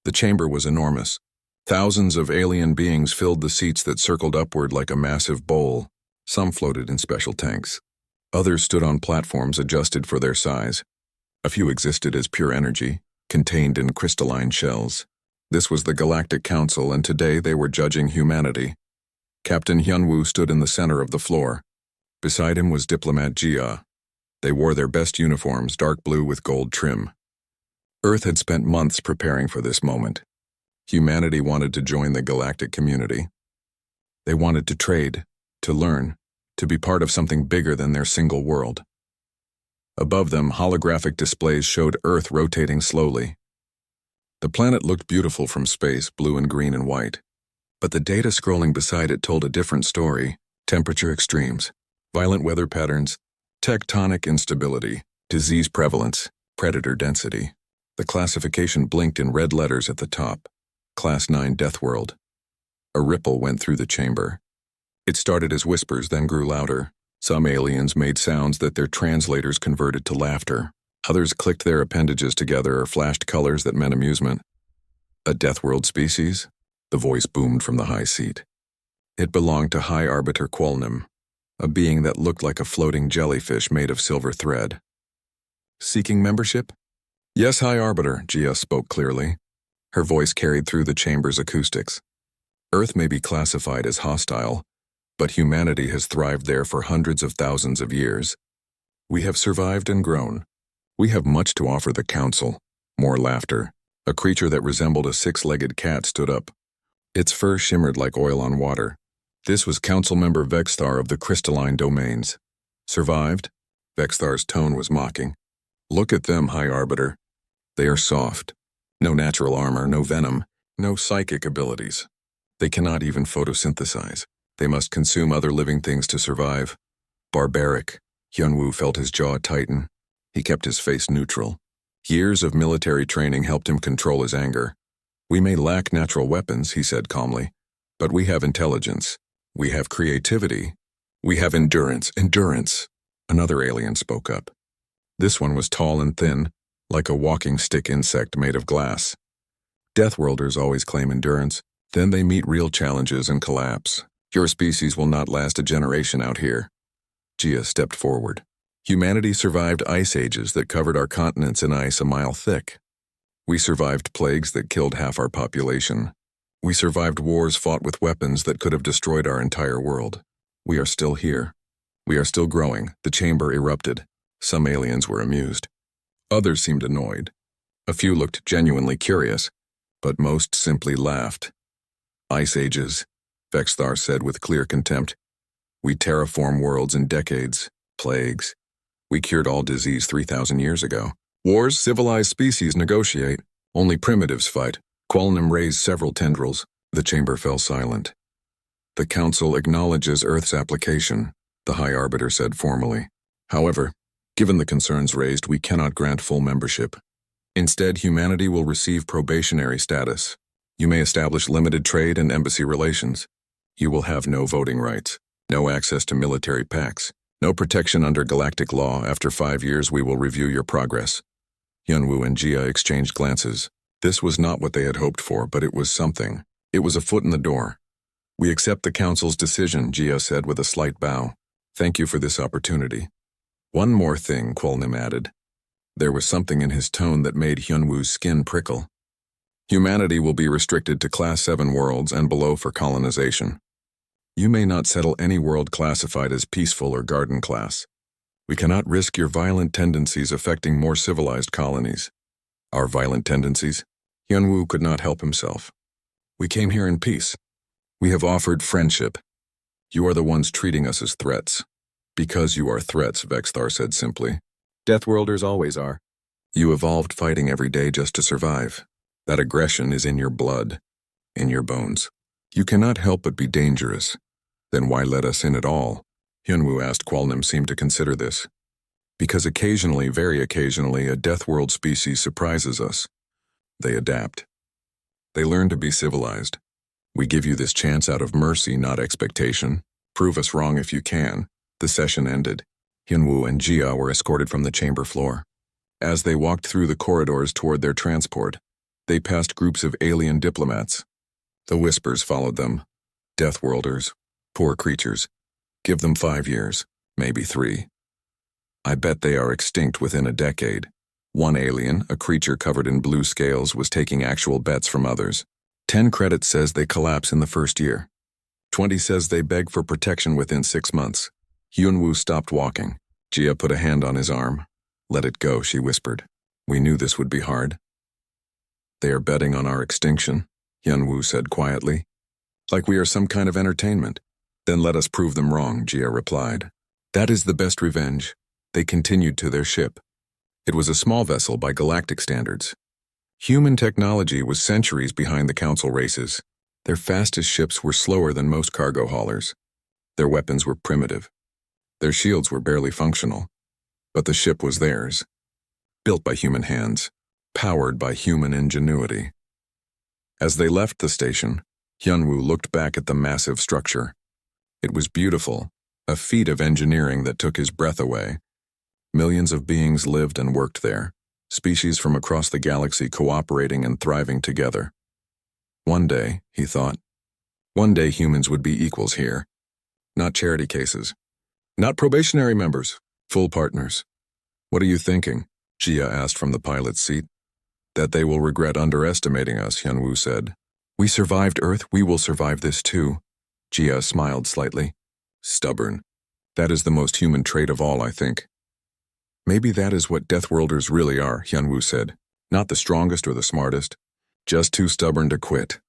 The chamber was enormous. Thousands of alien beings filled the seats that circled upward like a massive bowl. Some floated in special tanks. Others stood on platforms adjusted for their size. A few existed as pure energy, contained in crystalline shells. This was the Galactic Council, and today they were judging humanity. Captain Hyunwoo stood in the center of the floor. Beside him was Diplomat Jia. They wore their best uniforms, dark blue with gold trim. Earth had spent months preparing for this moment. Humanity wanted to join the galactic community. They wanted to trade, to learn, to be part of something bigger than their single world. Above them, holographic displays showed Earth rotating slowly. The planet looked beautiful from space, blue and green and white. But the data scrolling beside it told a different story. Temperature extremes, violent weather patterns, tectonic instability, disease prevalence, predator density. The classification blinked in red letters at the top. Class 9 Deathworld. A ripple went through the chamber. It started as whispers, then grew louder. Some aliens made sounds that their translators converted to laughter. Others clicked their appendages together or flashed colors that meant amusement. A Deathworld species? The voice boomed from the high seat. It belonged to High Arbiter Qualnim, a being that looked like a floating jellyfish made of silver thread. Seeking membership? Yes, High Arbiter, Jia spoke clearly. Her voice carried through the chamber's acoustics. Earth may be classified as hostile, but humanity has thrived there for hundreds of thousands of years. We have survived and grown. We have much to offer the Council. More laughter. A creature that resembled a six-legged cat stood up. Its fur shimmered like oil on water. This was Council Member Vexthar of the Crystalline Domains. Survived? Vexthar's tone was mocking. Look at them, High Arbiter. They are soft. No natural armor, no venom, no psychic abilities. They cannot even photosynthesize. They must consume other living things to survive. Barbaric. Hyunwoo felt his jaw tighten. He kept his face neutral. Years of military training helped him control his anger. We may lack natural weapons, he said calmly, but we have intelligence. We have creativity. We have endurance. Another alien spoke up. This one was tall and thin, like a walking stick insect made of glass. Deathworlders always claim endurance. Then they meet real challenges and collapse. Your species will not last a generation out here. Jia stepped forward. Humanity survived ice ages that covered our continents in ice a mile thick. We survived plagues that killed half our population. We survived wars fought with weapons that could have destroyed our entire world. We are still here. We are still growing. The chamber erupted. Some aliens were amused. Others seemed annoyed. A few looked genuinely curious, but most simply laughed. Ice ages, Vexthar said with clear contempt. We terraform worlds in decades. Plagues. We cured all disease 3,000 years ago. Wars, civilized species negotiate. Only primitives fight. Qualnim raised several tendrils. The chamber fell silent. The Council acknowledges Earth's application, the High Arbiter said formally. However, given the concerns raised, we cannot grant full membership. Instead, humanity will receive probationary status. You may establish limited trade and embassy relations. You will have no voting rights, no access to military pacts, no protection under galactic law. After 5 years, we will review your progress. Hyunwoo and Jia exchanged glances. This was not what they had hoped for, but it was something. It was a foot in the door. We accept the Council's decision, Jia said with a slight bow. Thank you for this opportunity. One more thing, Qualnim added. There was something in his tone that made Hyunwoo's skin prickle. Humanity will be restricted to Class 7 worlds and below for colonization. You may not settle any world classified as peaceful or garden class. We cannot risk your violent tendencies affecting more civilized colonies. Our violent tendencies? Hyunwoo could not help himself. We came here in peace. We have offered friendship. You are the ones treating us as threats. Because you are threats, Vexthar said simply. Deathworlders always are. You evolved fighting every day just to survive. That aggression is in your blood, in your bones. You cannot help but be dangerous. Then why let us in at all? Hyunwoo asked. Qualnim seemed to consider this. Because occasionally, very occasionally, a Deathworld species surprises us. They adapt. They learn to be civilized. We give you this chance out of mercy, not expectation. Prove us wrong if you can. The session ended. Hyunwoo and Jia were escorted from the chamber floor. As they walked through the corridors toward their transport, They passed groups of alien diplomats. The whispers followed them. Deathworlders. Poor creatures. Give them 5 years, maybe 3. I bet they are extinct within a decade. One alien, a creature covered in blue scales, was taking actual bets from others. 10 credits says they collapse in the first year. 20 says they beg for protection within 6 months. Hyunwoo stopped walking. Jia put a hand on his arm. Let it go, she whispered. We knew this would be hard. They are betting on our extinction, Hyunwoo said quietly. Like we are some kind of entertainment. Then let us prove them wrong, Jia replied. That is the best revenge. They continued to their ship. It was a small vessel by galactic standards. Human technology was centuries behind the Council races. Their fastest ships were slower than most cargo haulers. Their weapons were primitive. Their shields were barely functional. But the ship was theirs. Built by human hands. Powered by human ingenuity. As they left the station, Hyunwoo looked back at the massive structure. It was beautiful, a feat of engineering that took his breath away. Millions of beings lived and worked there, species from across the galaxy cooperating and thriving together. One day, he thought, one day humans would be equals here. Not charity cases. Not probationary members, full partners. What are you thinking? Jia asked from the pilot's seat. That they will regret underestimating us, Hyunwoo said. We survived Earth, we will survive this too. Jia smiled slightly. Stubborn. That is the most human trait of all, I think. Maybe that is what Deathworlders really are, Hyunwoo said. Not the strongest or the smartest. Just too stubborn to quit.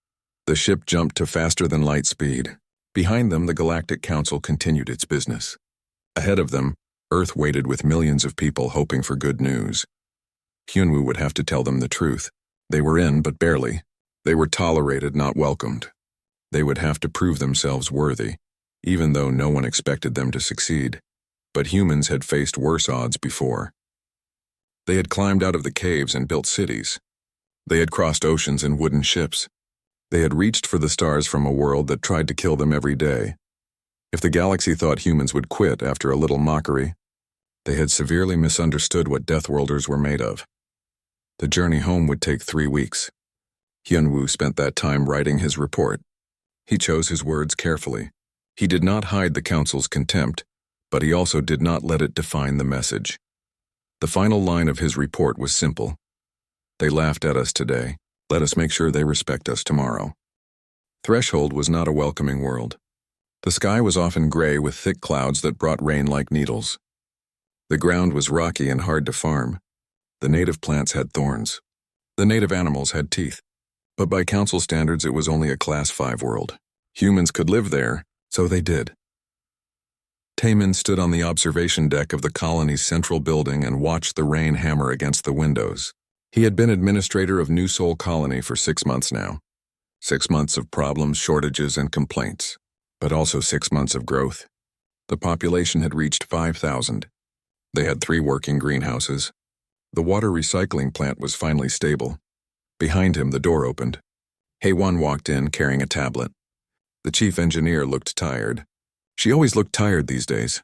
The ship jumped to faster than light speed. Behind them, the Galactic Council continued its business. Ahead of them, Earth waited with millions of people hoping for good news. Hyunwoo would have to tell them the truth. They were in, but barely. They were tolerated, not welcomed. They would have to prove themselves worthy, even though no one expected them to succeed. But humans had faced worse odds before. They had climbed out of the caves and built cities. They had crossed oceans in wooden ships. They had reached for the stars from a world that tried to kill them every day. If the galaxy thought humans would quit after a little mockery, they had severely misunderstood what Deathworlders were made of. The journey home would take 3 weeks. Hyunwoo spent that time writing his report. He chose his words carefully. He did not hide the Council's contempt, but he also did not let it define the message. The final line of his report was simple. They laughed at us today. Let us make sure they respect us tomorrow. Threshold was not a welcoming world. The sky was often gray with thick clouds that brought rain like needles. The ground was rocky and hard to farm. The native plants had thorns. The native animals had teeth. But by Council standards, it was only a Class 5 world. Humans could live there, so they did. Taemin stood on the observation deck of the colony's central building and watched the rain hammer against the windows. He had been administrator of New Seoul Colony for 6 months now. 6 months of problems, shortages, and complaints, but also 6 months of growth. The population had reached 5,000. They had 3 working greenhouses. The water recycling plant was finally stable. Behind him, the door opened. Haewon walked in carrying a tablet. The chief engineer looked tired. She always looked tired these days.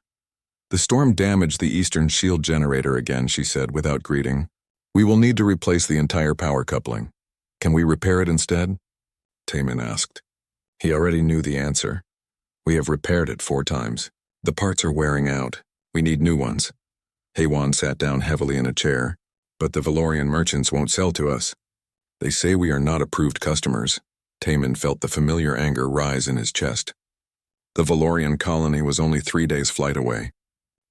The storm damaged the eastern shield generator again, she said without greeting. We will need to replace the entire power coupling. Can we repair it instead? Taemin asked. He already knew the answer. We have repaired it 4 times. The parts are wearing out. We need new ones. Haewon sat down heavily in a chair. But the Valorian merchants won't sell to us. They say we are not approved customers. Taemin felt the familiar anger rise in his chest. The Valorian colony was only 3 days' flight away.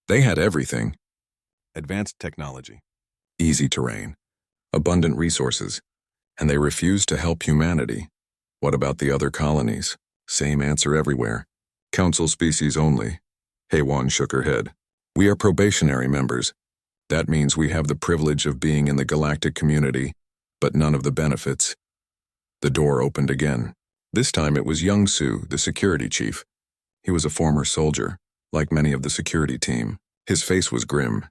They had everything. Advanced technology. Easy terrain. Abundant resources. And they refused to help humanity. What about the other colonies? Same answer everywhere. Council species only. Haewon shook her head. We are probationary members. That means we have the privilege of being in the galactic community, but none of the benefits. The door opened again. This time it was Young-soo, the security chief. He was a former soldier, like many of the security team. His face was grim.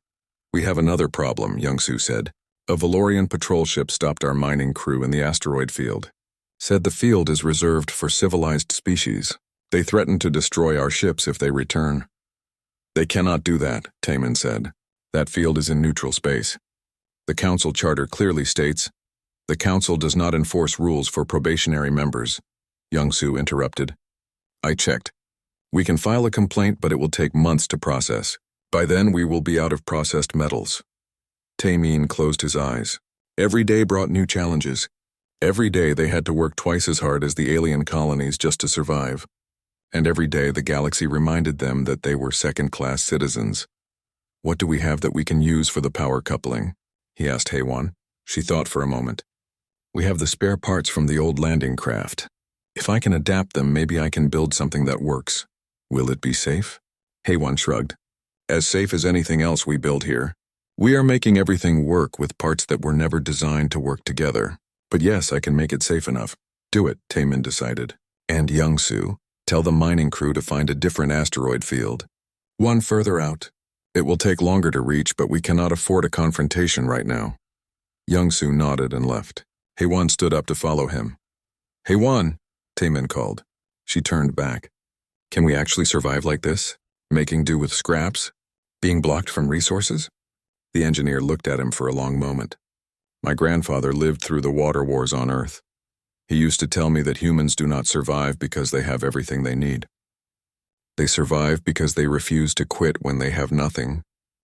We have another problem, Young-soo said. A Valorian patrol ship stopped our mining crew in the asteroid field. Said the field is reserved for civilized species. They threaten to destroy our ships if they return. They cannot do that, Taemin said. That field is in neutral space. The Council Charter clearly states, The council does not enforce rules for probationary members, Young-Soo interrupted. I checked. We can file a complaint, but it will take months to process. By then, we will be out of processed metals. Taemin closed his eyes. Every day brought new challenges. Every day they had to work twice as hard as the alien colonies just to survive. And every day the galaxy reminded them that they were second-class citizens. What do we have that we can use for the power coupling? He asked Haewon. She thought for a moment. We have the spare parts from the old landing craft. If I can adapt them, maybe I can build something that works. Will it be safe? Haewon shrugged. As safe as anything else we build here. We are making everything work with parts that were never designed to work together. But yes, I can make it safe enough. Do it, Taemin decided. And Young-Soo, tell the mining crew to find a different asteroid field. One further out. It will take longer to reach, but we cannot afford a confrontation right now. Young-Soo nodded and left. Haewon stood up to follow him. Haewon, Taemin called. She turned back. Can we actually survive like this? Making do with scraps? Being blocked from resources? The engineer looked at him for a long moment. My grandfather lived through the water wars on Earth. He used to tell me that humans do not survive because they have everything they need. They survive because they refuse to quit when they have nothing.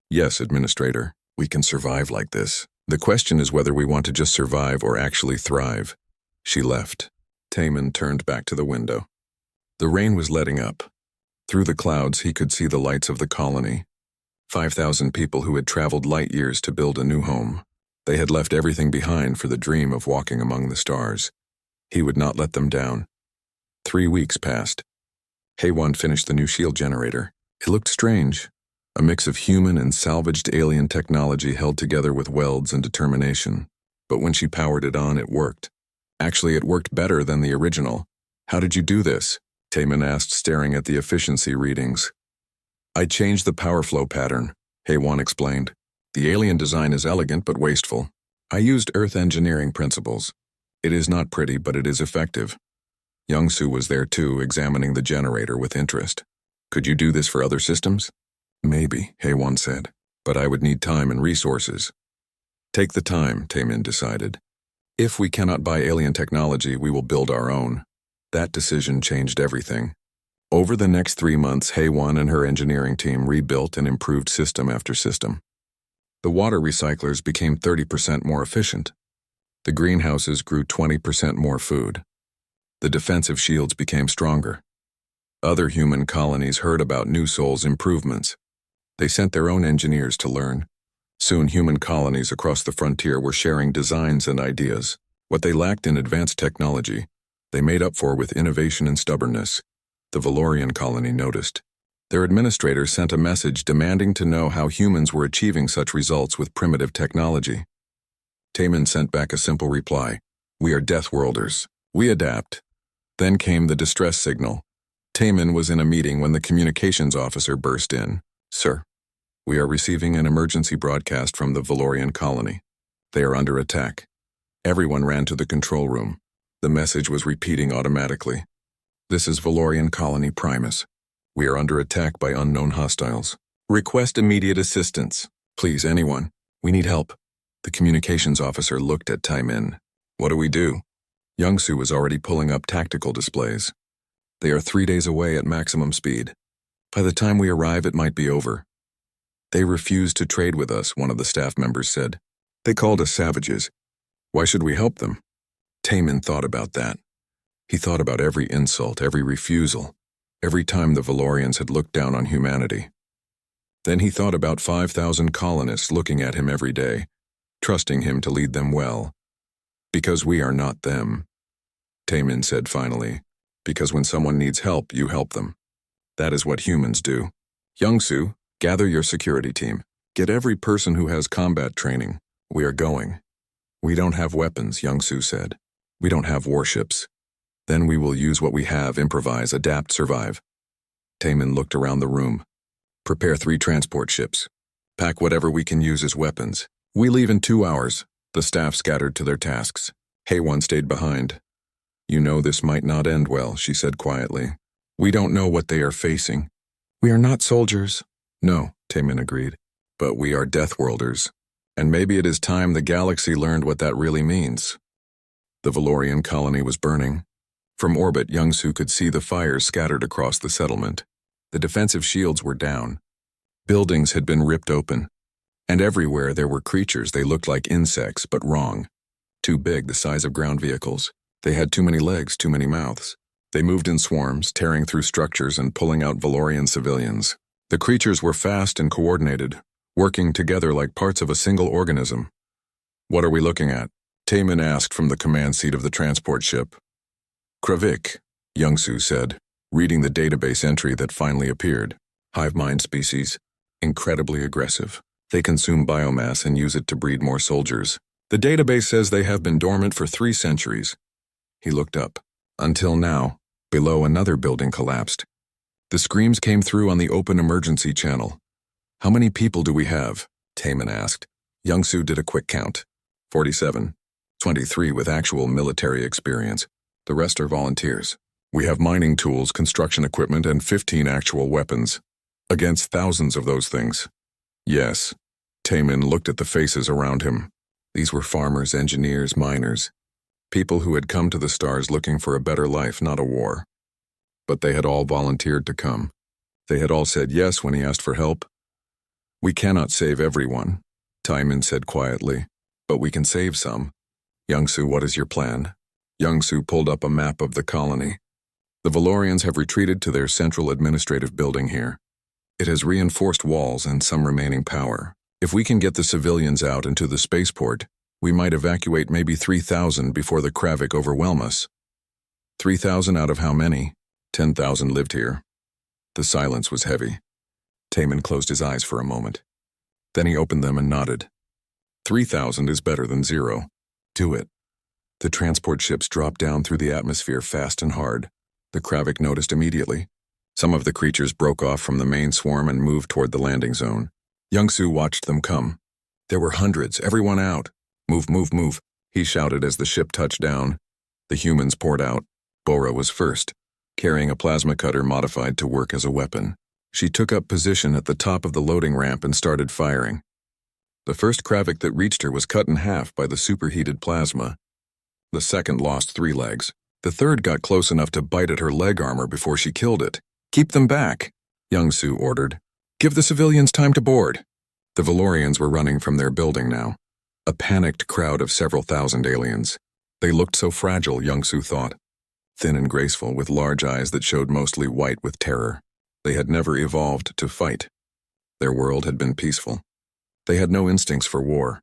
Yes, Administrator, we can survive like this. The question is whether we want to just survive or actually thrive. She left. Taemin turned back to the window. The rain was letting up. Through the clouds, he could see the lights of the colony. 5,000 people who had traveled light years to build a new home. They had left everything behind for the dream of walking among the stars. He would not let them down. 3 weeks passed. Haewon finished the new shield generator. It looked strange. A mix of human and salvaged alien technology held together with welds and determination. But when she powered it on, it worked. Actually, it worked better than the original. How did you do this? Taemin asked, staring at the efficiency readings. I changed the power flow pattern, Haewon explained. The alien design is elegant but wasteful. I used Earth engineering principles. It is not pretty, but it is effective. Young-Soo was there too, examining the generator with interest. Could you do this for other systems? Maybe, Haewon said, but I would need time and resources. Take the time, Taemin decided. If we cannot buy alien technology, we will build our own. That decision changed everything. Over the next 3 months, Haewon and her engineering team rebuilt and improved system after system. The water recyclers became 30% more efficient. The greenhouses grew 20% more food. The defensive shields became stronger. Other human colonies heard about New Sol's improvements. They sent their own engineers to learn. Soon human colonies across the frontier were sharing designs and ideas. What they lacked in advanced technology, they made up for with innovation and stubbornness. The Valorian colony noticed. Their administrators sent a message demanding to know how humans were achieving such results with primitive technology. Taemin sent back a simple reply. We are Deathworlders. We adapt. Then came the distress signal. Taemin was in a meeting when the communications officer burst in. Sir, we are receiving an emergency broadcast from the Valorian colony. They are under attack. Everyone ran to the control room. The message was repeating automatically. This is Valorian Colony Primus. We are under attack by unknown hostiles. Request immediate assistance. Please, anyone. We need help. The communications officer looked at Taemin. What do we do? Young-Soo was already pulling up tactical displays. They are 3 days away at maximum speed. By the time we arrive, it might be over. They refused to trade with us, one of the staff members said. They called us savages. Why should we help them? Taemin thought about that. He thought about every insult, every refusal, every time the Valorians had looked down on humanity. Then he thought about 5,000 colonists looking at him every day, trusting him to lead them well. Because we are not them. Taemin said finally, because when someone needs help, you help them. That is what humans do. Young-Soo, gather your security team. Get every person who has combat training. We are going. We don't have weapons, Young-Soo said. We don't have warships. Then we will use what we have, improvise, adapt, survive. Taemin looked around the room. Prepare 3 transport ships. Pack whatever we can use as weapons. We leave in 2 hours. The staff scattered to their tasks. Haewon stayed behind. You know this might not end well, she said quietly. We don't know what they are facing. We are not soldiers. No, Taemin agreed. But we are Deathworlders. And maybe it is time the galaxy learned what that really means. The Valorian colony was burning. From orbit, Young-Soo could see the fires scattered across the settlement. The defensive shields were down. Buildings had been ripped open. And everywhere there were creatures. They looked like insects, but wrong. Too big, the size of ground vehicles. They had too many legs, too many mouths. They moved in swarms, tearing through structures and pulling out Valorian civilians. The creatures were fast and coordinated, working together like parts of a single organism. "What are we looking at?" Taemin asked from the command seat of the transport ship. "Kravik," Young-Soo said, reading the database entry that finally appeared. "Hive mind species. Incredibly aggressive. They consume biomass and use it to breed more soldiers. The database says they have been dormant for 3 centuries. He looked up. Until now, below another building collapsed. The screams came through on the open emergency channel. "How many people do we have?" Taemin asked. Young-Soo did a quick count. 47. 23 with actual military experience. The rest are volunteers. We have mining tools, construction equipment, and 15 actual weapons. Against thousands of those things. Yes. Taemin looked at the faces around him. These were farmers, engineers, miners. People who had come to the stars looking for a better life, not a war. But they had all volunteered to come. They had all said yes when he asked for help. "We cannot save everyone," Taemin said quietly, "but we can save some." "Young-Soo, what is your plan?" Young-Soo pulled up a map of the colony. "The Valorians have retreated to their central administrative building here. It has reinforced walls and some remaining power. If we can get the civilians out into the spaceport, we might evacuate maybe 3,000 before the Kravik overwhelm us." 3,000 out of how many? 10,000 lived here. The silence was heavy. Taemin closed his eyes for a moment. Then he opened them and nodded. 3,000 is better than 0. Do it. The transport ships dropped down through the atmosphere fast and hard. The Kravik noticed immediately. Some of the creatures broke off from the main swarm and moved toward the landing zone. Young-Soo watched them come. There were hundreds, everyone out. "Move, move, move," he shouted as the ship touched down. The humans poured out. Bora was first, carrying a plasma cutter modified to work as a weapon. She took up position at the top of the loading ramp and started firing. The first Kravik that reached her was cut in half by the superheated plasma. The second lost 3 legs. The third got close enough to bite at her leg armor before she killed it. "Keep them back," Young-Soo ordered. "Give the civilians time to board." The Valorians were running from their building now. A panicked crowd of several thousand aliens. They looked so fragile, Young-Soo thought. Thin and graceful, with large eyes that showed mostly white with terror. They had never evolved to fight. Their world had been peaceful. They had no instincts for war.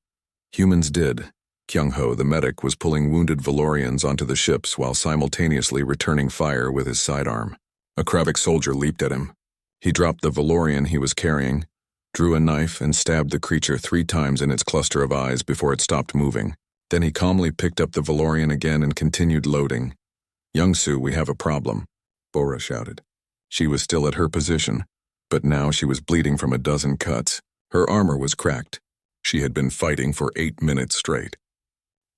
Humans did. Kyung-ho, the medic, was pulling wounded Valorians onto the ships while simultaneously returning fire with his sidearm. A Kravik soldier leaped at him. He dropped the Valorian he was carrying, drew a knife and stabbed the creature 3 times in its cluster of eyes before it stopped moving. Then he calmly picked up the Valorian again and continued loading. "Young-Soo, we have a problem," Bora shouted. She was still at her position, but now she was bleeding from a dozen cuts. Her armor was cracked. She had been fighting for 8 minutes straight.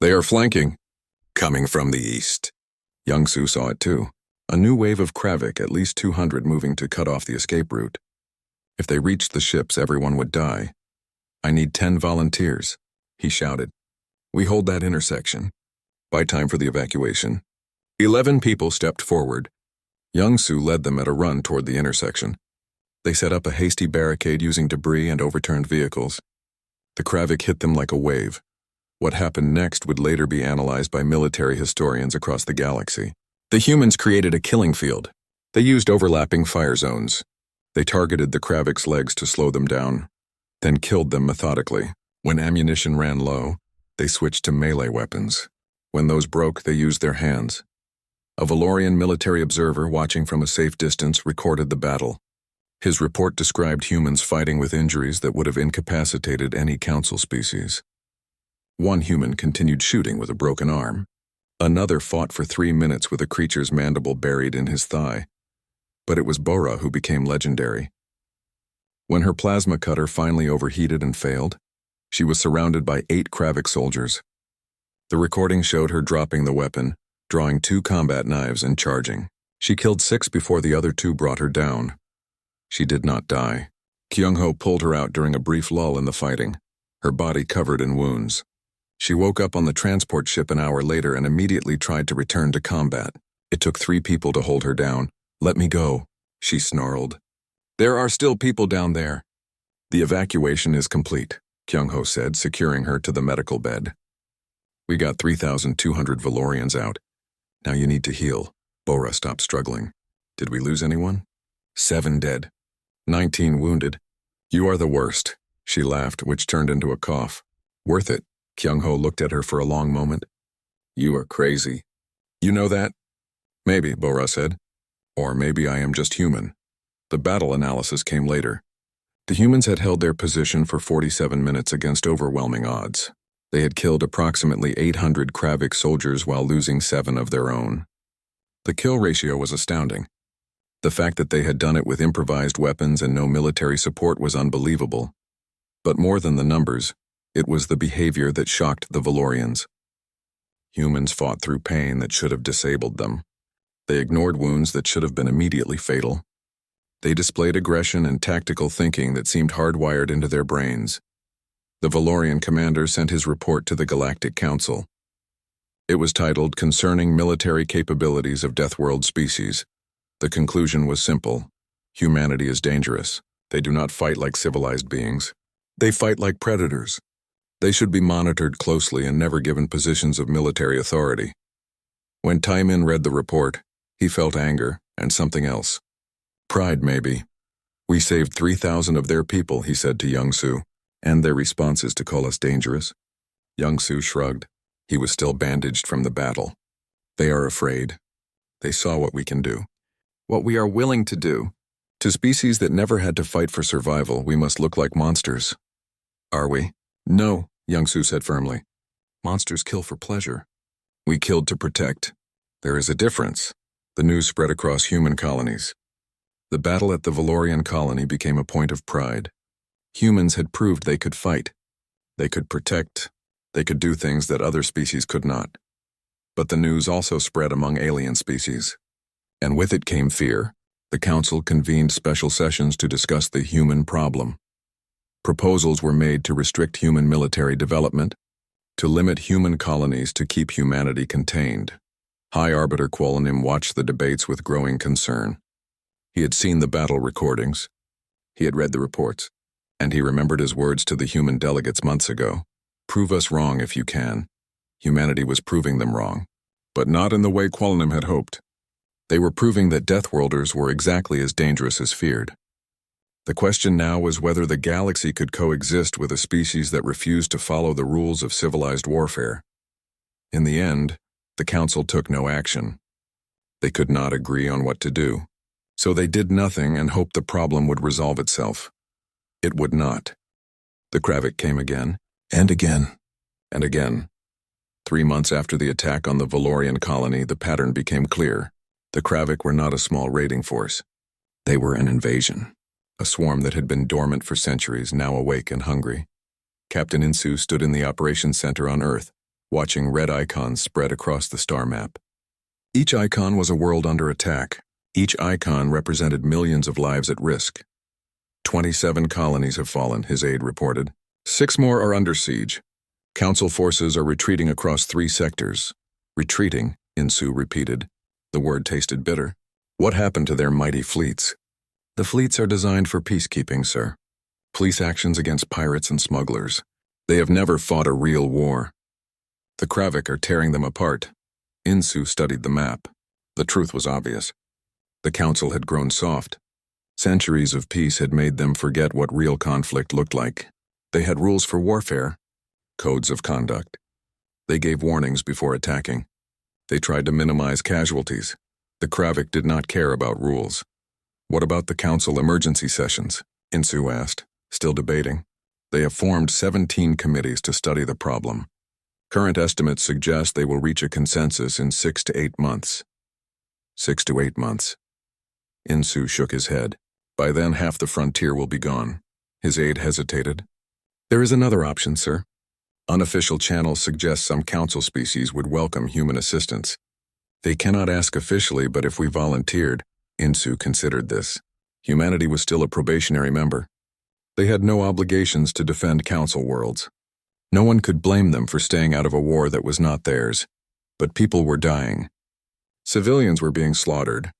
"They are flanking, coming from the east." Young-Soo saw it too. A new wave of Kravik, at least 200 moving to cut off the escape route. If they reached the ships, everyone would die. "I need 10 volunteers," he shouted. "We hold that intersection. By time for the evacuation." 11 people stepped forward. Young-Soo led them at a run toward the intersection. They set up a hasty barricade using debris and overturned vehicles. The Kravik hit them like a wave. What happened next would later be analyzed by military historians across the galaxy. The humans created a killing field. They used overlapping fire zones. They targeted the Kravik's legs to slow them down, then killed them methodically. When ammunition ran low, they switched to melee weapons. When those broke, they used their hands. A Valorian military observer watching from a safe distance recorded the battle. His report described humans fighting with injuries that would have incapacitated any council species. One human continued shooting with a broken arm. Another fought for 3 minutes with a creature's mandible buried in his thigh. But it was Bora who became legendary. When her plasma cutter finally overheated and failed, she was surrounded by 8 Kravik soldiers. The recording showed her dropping the weapon, drawing 2 combat knives and charging. She killed 6 before the other 2 brought her down. She did not die. Kyung-ho pulled her out during a brief lull in the fighting, her body covered in wounds. She woke up on the transport ship an hour later and immediately tried to return to combat. It took 3 people to hold her down. "Let me go," she snarled. "There are still people down there." "The evacuation is complete," Kyung-ho said, securing her to the medical bed. "We got 3,200 Valorians out. Now you need to heal." Bora stopped struggling. "Did we lose anyone?" 7 dead. 19 wounded. "You are the worst," she laughed, which turned into a cough. "Worth it." Kyung-ho looked at her for a long moment. "You are crazy." "You know that?" "Maybe," Bora said. "Or maybe I am just human." The battle analysis came later. The humans had held their position for 47 minutes against overwhelming odds. They had killed approximately 800 Kravik soldiers while losing 7 of their own. The kill ratio was astounding. The fact that they had done it with improvised weapons and no military support was unbelievable. But more than the numbers, it was the behavior that shocked the Valorians. Humans fought through pain that should have disabled them. They ignored wounds that should have been immediately fatal. They displayed aggression and tactical thinking that seemed hardwired into their brains. The Valorian commander sent his report to the Galactic Council. It was titled "Concerning Military Capabilities of Deathworld Species." The conclusion was simple. Humanity is dangerous. They do not fight like civilized beings. They fight like predators. They should be monitored closely and never given positions of military authority. When Taimin read the report, he felt anger and something else. Pride, maybe. "We saved 3,000 of their people," he said to Young-soo, "and their response is to call us dangerous." Young-soo shrugged. He was still bandaged from the battle. "They are afraid. They saw what we can do. What we are willing to do. To species that never had to fight for survival, we must look like monsters." "Are we?" "No," Young-soo said firmly. "Monsters kill for pleasure. We killed to protect. There is a difference." The news spread across human colonies. The battle at the Valorian colony became a point of pride. Humans had proved they could fight. They could protect. They could do things that other species could not. But the news also spread among alien species. And with it came fear. The council convened special sessions to discuss the human problem. Proposals were made to restrict human military development, to limit human colonies to keep humanity contained. High Arbiter Qualinim watched the debates with growing concern. He had seen the battle recordings. He had read the reports. And he remembered his words to the human delegates months ago. "Prove us wrong if you can." Humanity was proving them wrong, but not in the way Qualinim had hoped. They were proving that Deathworlders were exactly as dangerous as feared. The question now was whether the galaxy could coexist with a species that refused to follow the rules of civilized warfare. In the end, the council took no action. They could not agree on what to do. So they did nothing and hoped the problem would resolve itself. It would not. The Kravik came again, and again, and again. 3 months after the attack on the Valorian colony, the pattern became clear. The Kravik were not a small raiding force. They were an invasion. A swarm that had been dormant for centuries, now awake and hungry. Captain Insu stood in the operations center on Earth, watching red icons spread across the star map. Each icon was a world under attack. Each icon represented millions of lives at risk. 27 colonies have fallen, his aide reported. 6 more are under siege. Council forces are retreating across 3 sectors. Retreating, Insu repeated. The word tasted bitter. What happened to their mighty fleets? The fleets are designed for peacekeeping, sir. Police actions against pirates and smugglers. They have never fought a real war. The Kravik are tearing them apart. Insu studied the map. The truth was obvious. The council had grown soft. Centuries of peace had made them forget what real conflict looked like. They had rules for warfare, codes of conduct. They gave warnings before attacking. They tried to minimize casualties. The Kravik did not care about rules. "What about the council emergency sessions?" Insu asked, still debating. "They have formed 17 committees to study the problem. Current estimates suggest they will reach a consensus in 6 to 8 months. 6 to 8 months. Insu shook his head. By then, half the frontier will be gone. His aide hesitated. "There is another option, sir. Unofficial channels suggest some council species would welcome human assistance. They cannot ask officially, but if we volunteered," Insu considered this. Humanity was still a probationary member. They had no obligations to defend council worlds. No one could blame them for staying out of a war that was not theirs, but people were dying. Civilians were being slaughtered,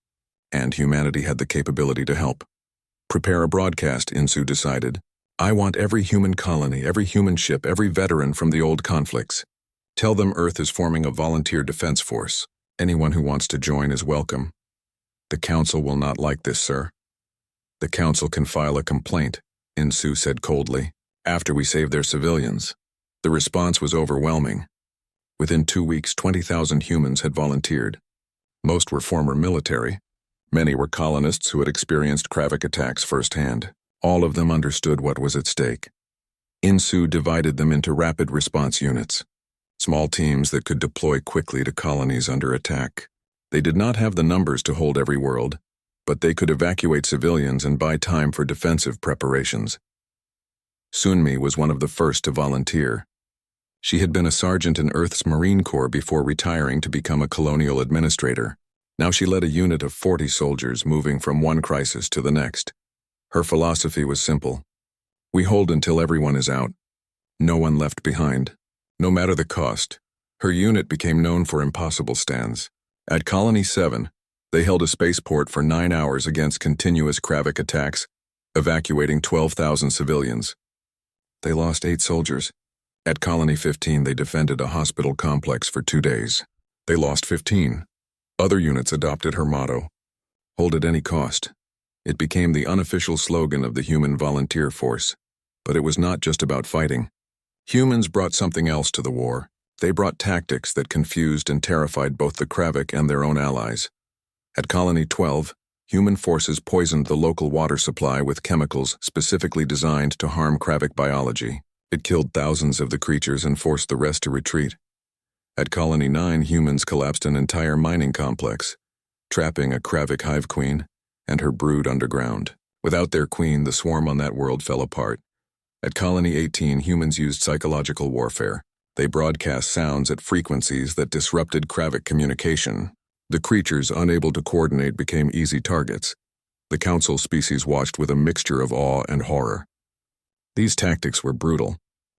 and humanity had the capability to help. Prepare a broadcast, Insu decided. I want every human colony, every human ship, every veteran from the old conflicts. Tell them Earth is forming a volunteer defense force. Anyone who wants to join is welcome. The Council will not like this, sir. The Council can file a complaint, Insu said coldly, after we save their civilians. The response was overwhelming. Within 2 weeks, 20,000 humans had volunteered. Most were former military. Many were colonists who had experienced Kravik attacks firsthand. All of them understood what was at stake. Insu divided them into rapid response units, small teams that could deploy quickly to colonies under attack. They did not have the numbers to hold every world, but they could evacuate civilians and buy time for defensive preparations. Sunmi was one of the first to volunteer. She had been a sergeant in Earth's Marine Corps before retiring to become a colonial administrator. Now she led a unit of 40 soldiers moving from one crisis to the next. Her philosophy was simple. We hold until everyone is out. No one left behind. No matter the cost. Her unit became known for impossible stands. At Colony 7, they held a spaceport for 9 hours against continuous Kravik attacks, evacuating 12,000 civilians. They lost 8 soldiers. At Colony 15, they defended a hospital complex for 2 days. They lost 15. Other units adopted her motto, hold at any cost. It became the unofficial slogan of the human volunteer force. But it was not just about fighting. Humans brought something else to the war. They brought tactics that confused and terrified both the Kravik and their own allies. At Colony 12, human forces poisoned the local water supply with chemicals specifically designed to harm Kravik biology. It killed thousands of the creatures and forced the rest to retreat. At Colony 9, humans collapsed an entire mining complex, trapping a Kravik hive queen and her brood underground. Without their queen, the swarm on that world fell apart. At Colony 18, humans used psychological warfare. They broadcast sounds at frequencies that disrupted Kravik communication. The creatures, unable to coordinate, became easy targets. The Council species watched with a mixture of awe and horror. These tactics were brutal.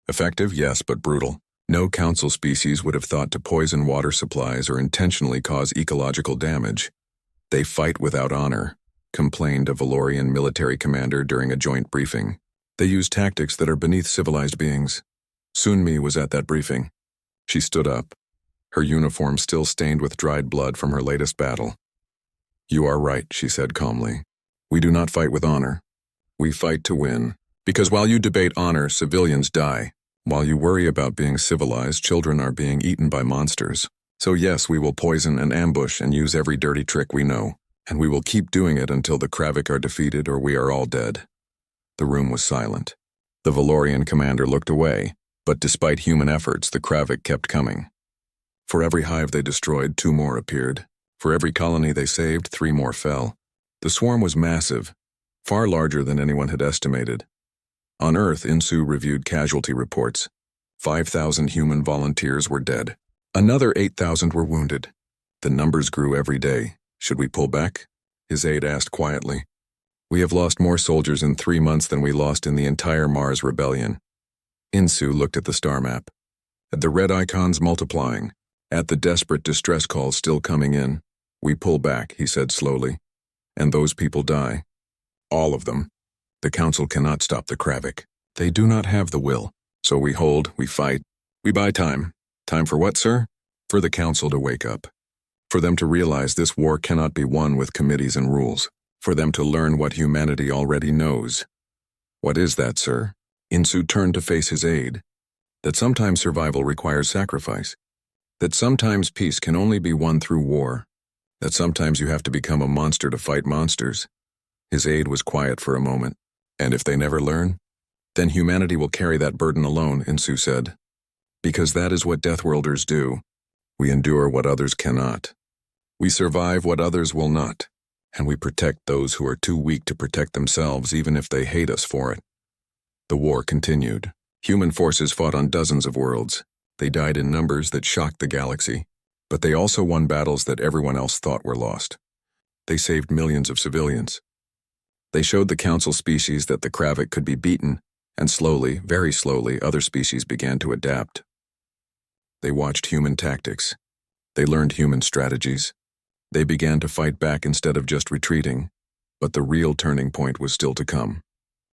Effective, yes, but brutal. No Council species would have thought to poison water supplies or intentionally cause ecological damage. They fight without honor, complained a Valorian military commander during a joint briefing. They use tactics that are beneath civilized beings. Sunmi was at that briefing. She stood up, her uniform still stained with dried blood from her latest battle. You are right, she said calmly. We do not fight with honor. We fight to win. Because while you debate honor, civilians die. While you worry about being civilized, children are being eaten by monsters. So yes, we will poison and ambush and use every dirty trick we know. And we will keep doing it until the Kravik are defeated or we are all dead. The room was silent. The Valorian commander looked away, but despite human efforts, the Kravik kept coming. For every hive they destroyed, 2 more appeared. For every colony they saved, 3 more fell. The swarm was massive, far larger than anyone had estimated. On Earth, Insu reviewed casualty reports. 5,000 human volunteers were dead. Another 8,000 were wounded. The numbers grew every day. Should we pull back? His aide asked quietly. We have lost more soldiers in 3 months than we lost in the entire Mars rebellion. Insu looked at the star map. At the red icons multiplying. At the desperate distress calls still coming in. We pull back, he said slowly. And those people die. All of them. The Council cannot stop the Kravik. They do not have the will. So we hold, we fight, we buy time. Time for what, sir? For the Council to wake up. For them to realize this war cannot be won with committees and rules. For them to learn what humanity already knows. What is that, sir? Insu turned to face his aide. That sometimes survival requires sacrifice. That sometimes peace can only be won through war. That sometimes you have to become a monster to fight monsters. His aide was quiet for a moment. And if they never learn? Then humanity will carry that burden alone, Insu said. Because that is what Deathworlders do. We endure what others cannot. We survive what others will not. And we protect those who are too weak to protect themselves even if they hate us for it. The war continued. Human forces fought on dozens of worlds. They died in numbers that shocked the galaxy. But they also won battles that everyone else thought were lost. They saved millions of civilians. They showed the Council species that the Kravik could be beaten, And slowly, very slowly, other species began to adapt. They watched human tactics. They learned human strategies. They began to fight back instead of just retreating. But the real turning point was still to come.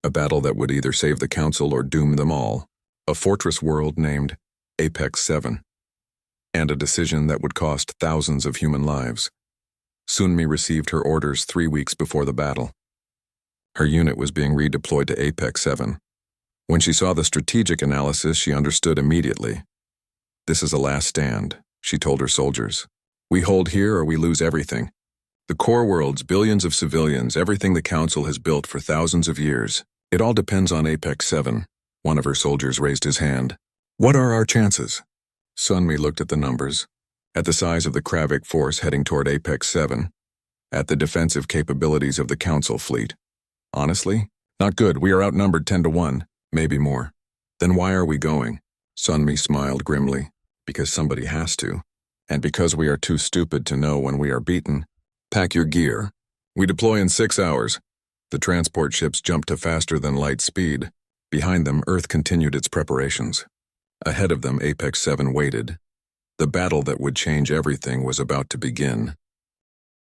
A battle that would either save the Council or doom them all. A fortress world named Apex 7. And a decision that would cost thousands of human lives. Sunmi received her orders 3 weeks before the battle. Her unit was being redeployed to Apex 7. When she saw the strategic analysis, she understood immediately. This is a last stand, she told her soldiers. We hold here or we lose everything. The core worlds, billions of civilians, everything the Council has built for thousands of years. It all depends on Apex 7. One of her soldiers raised his hand. What are our chances? Sunmi looked at the numbers, at the size of the Kravik force heading toward Apex 7, at the defensive capabilities of the Council fleet. Honestly, not good. We are outnumbered 10-1, maybe more. Then why are we going? Sunmi smiled grimly. Because somebody has to. And because we are too stupid to know when we are beaten. Pack your gear. We deploy in 6 hours. The transport ships jumped to faster than light speed. Behind them, Earth continued its preparations. Ahead of them, Apex 7 waited. The battle that would change everything was about to begin.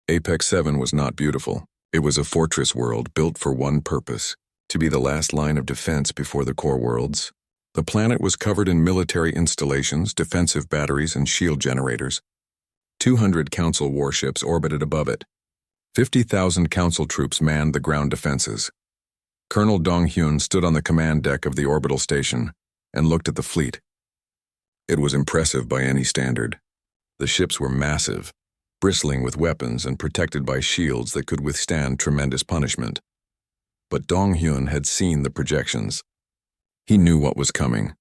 Apex 7 was not beautiful. It was a fortress world built for one purpose, to be the last line of defense before the core worlds. The planet was covered in military installations, defensive batteries, and shield generators. 200 Council warships orbited above it. 50,000 Council troops manned the ground defenses. Colonel Dong-hyun stood on the command deck of the orbital station and looked at the fleet. It was impressive by any standard. The ships were massive, bristling with weapons and protected by shields that could withstand tremendous punishment. But Dong-hyun had seen the projections. He knew what was coming.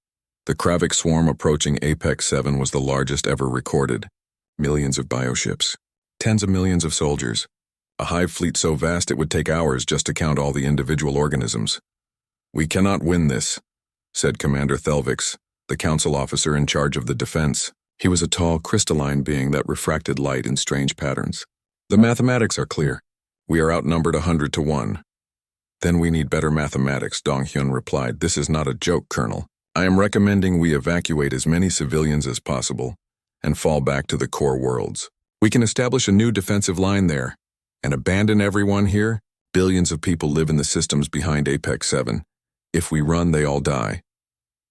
The Kravik swarm approaching Apex 7 was the largest ever recorded. Millions of bioships. Tens of millions of soldiers. A hive fleet so vast it would take hours just to count all the individual organisms. We cannot win this, said Commander Thelvix, the Council officer in charge of the defense. He was a tall, crystalline being that refracted light in strange patterns. The mathematics are clear. We are outnumbered 100-1. Then we need better mathematics, Dong-hyun replied. This is not a joke, Colonel. I am recommending we evacuate as many civilians as possible and fall back to the core worlds. We can establish a new defensive line there and abandon everyone here. Billions of people live in the systems behind Apex 7. If we run, they all die.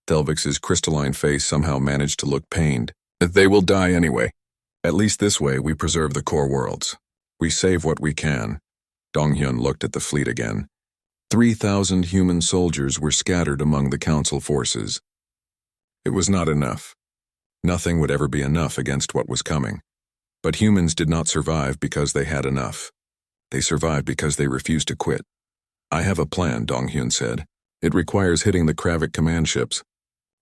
Thelvix's crystalline face somehow managed to look pained. They will die anyway. At least this way we preserve the core worlds. We save what we can. Dong-hyun looked at the fleet again. 3,000 human soldiers were scattered among the Council forces. It was not enough. Nothing would ever be enough against what was coming. But humans did not survive because they had enough. They survived because they refused to quit. I have a plan, Dong-hyun said. It requires hitting the Kravik command ships.